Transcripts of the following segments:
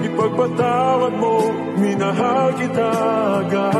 Ipagpatawad mo, minahal kita agad.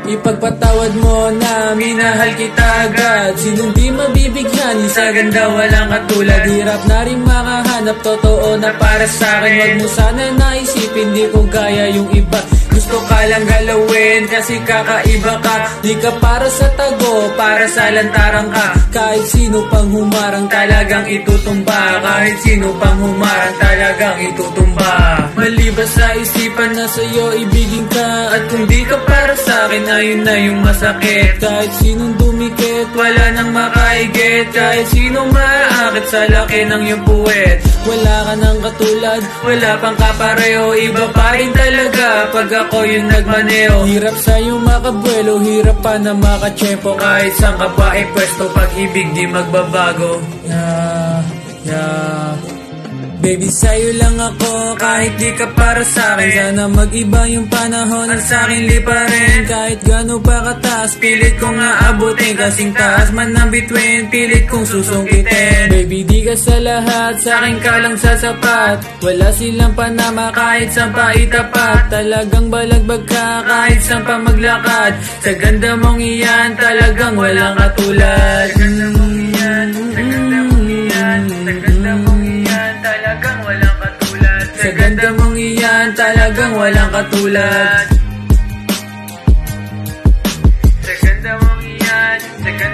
Ipagpatawad mo na minahal kita agad. Sinong di mabibigyan, sa ganda walang katulad. Hirap na rin makahanap, totoo na para sa'kin. Wag mo sana naisipin, di ko kaya yung iba. Gusto ka lang galawin kasi kakaiba ka. Di ka para sa tago, para sa lantarang ka. Kahit sino pang humarang talagang itutumba. Kahit sino pang humarang talagang itutumba. Maliba sa isipan na sa'yo ibigin ka. At kung di ka para sa'kin, ayun na yung masakit. Kahit sinong dumikit, wala nang makaigit. Kahit sinong maaakit sa laki ng iyong puwet. Wala ka nang katulad, wala pang kapareho. Iba pa rin talaga pag ako yung nagmaneho. Hirap sa'yo makabuelo, hirap pa na makatsyempo. Kahit saan ka pa ipwesto, pag-ibig di magbabago. Baby, sa'yo lang ako, kahit di ka para sa'kin. Sana mag-iba yung panahon at sa'kin lipa rin. Kahit gano'n pa kataas, pilit kong aabutin. Kasing taas man ng bituin, pilit kong susungkitin. Baby, di ka sa lahat, sa'kin ka lang sasapat. Wala silang panama kahit saan pa itapat. Talagang balagbag ka kahit saan pa maglakad. Sa ganda mong iyan, talagang walang katulad. Sa ganda mong iyan, sa ganda mong iyan, sa ganda mong iyan, talagang walang katulad. Sa ganda mong iyan, talagang walang katulad. Sa ganda mong iyan, sa ganda